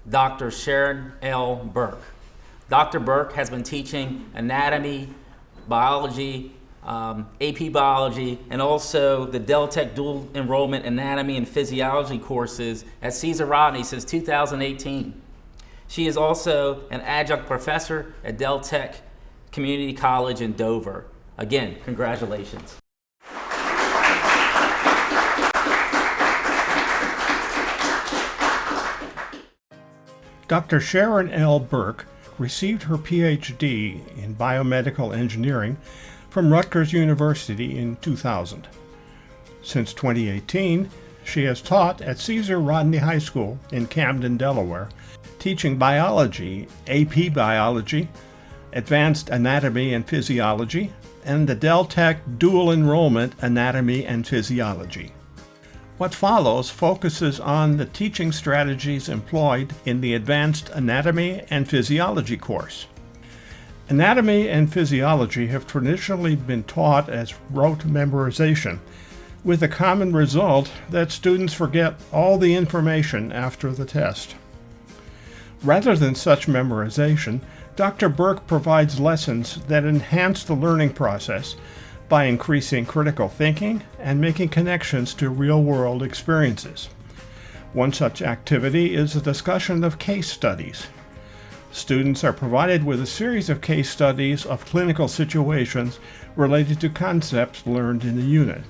Dr. Sharon L. Bourke. Dr. Bourke has been teaching anatomy, biology, AP biology, and also the Deltec dual enrollment anatomy and physiology courses at Caesar Rodney since 2018. She is also an adjunct professor at Deltec Community College in Dover. Again, congratulations. Dr. Sharon L. Bourke received her PhD in biomedical engineering from Rutgers University in 2000. Since 2018, she has taught at Caesar Rodney High School in Camden, Delaware, teaching biology, AP biology, advanced anatomy and physiology, and the Deltec dual enrollment anatomy and physiology. What follows focuses on the teaching strategies employed in the Advanced Anatomy and Physiology course. Anatomy and physiology have traditionally been taught as rote memorization, with the common result that students forget all the information after the test. Rather than such memorization, Dr. Bourke provides lessons that enhance the learning process by increasing critical thinking and making connections to real-world experiences. One such activity is the discussion of case studies. Students are provided with a series of case studies of clinical situations related to concepts learned in the unit.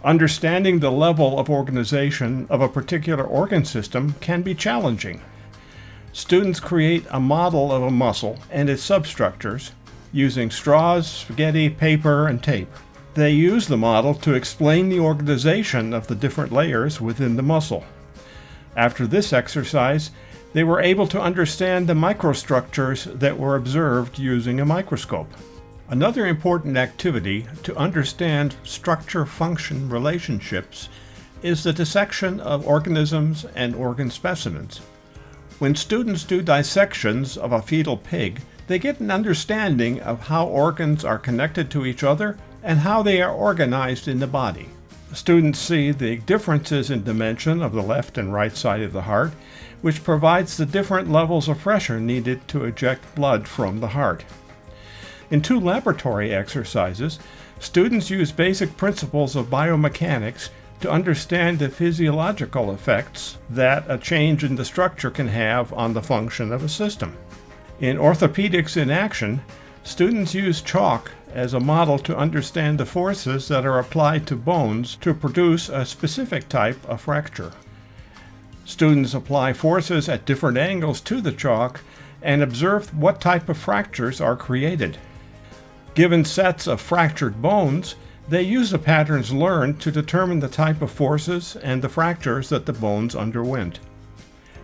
Understanding the level of organization of a particular organ system can be challenging. Students create a model of a muscle and its substructures using straws, spaghetti, paper, and tape. They use the model to explain the organization of the different layers within the muscle. After this exercise, they were able to understand the microstructures that were observed using a microscope. Another important activity to understand structure-function relationships is the dissection of organisms and organ specimens. When students do dissections of a fetal pig, they get an understanding of how organs are connected to each other and how they are organized in the body. Students see the differences in dimension of the left and right side of the heart, which provides the different levels of pressure needed to eject blood from the heart. In 2 laboratory exercises, students use basic principles of biomechanics to understand the physiological effects that a change in the structure can have on the function of a system. In Orthopedics in Action, students use chalk as a model to understand the forces that are applied to bones to produce a specific type of fracture. Students apply forces at different angles to the chalk and observe what type of fractures are created. Given sets of fractured bones, they use the patterns learned to determine the type of forces and the fractures that the bones underwent.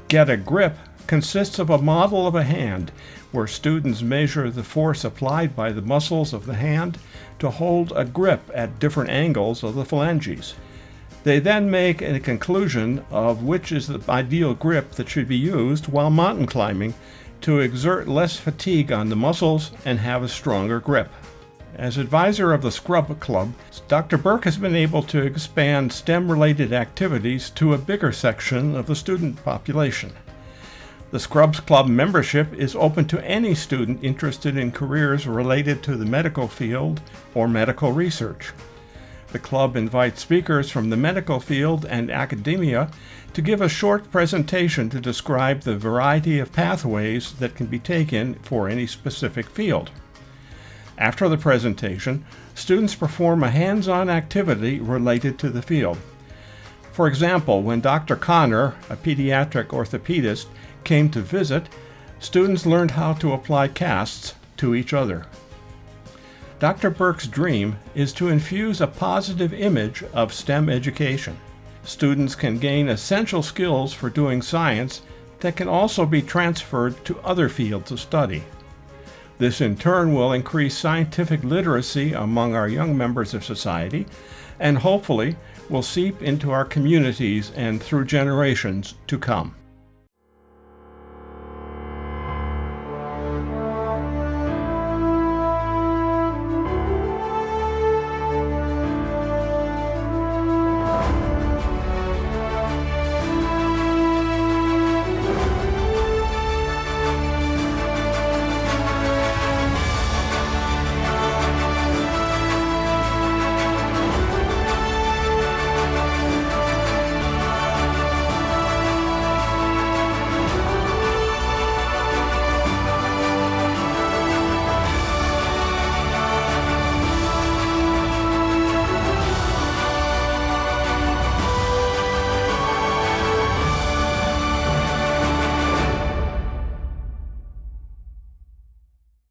Get a Grip consists of a model of a hand where students measure the force applied by the muscles of the hand to hold a grip at different angles of the phalanges. They then make a conclusion of which is the ideal grip that should be used while mountain climbing to exert less fatigue on the muscles and have a stronger grip. As advisor of the Scrub Club, Dr. Bourke has been able to expand STEM-related activities to a bigger section of the student population. The Scrubs Club membership is open to any student interested in careers related to the medical field or medical research. The club invites speakers from the medical field and academia to give a short presentation to describe the variety of pathways that can be taken for any specific field. After the presentation, students perform a hands-on activity related to the field. For example, when Dr. Connor, a pediatric orthopedist, came to visit, students learned how to apply casts to each other. Dr. Bourke's dream is to infuse a positive image of STEM education. Students can gain essential skills for doing science that can also be transferred to other fields of study. This in turn will increase scientific literacy among our young members of society and hopefully will seep into our communities and through generations to come.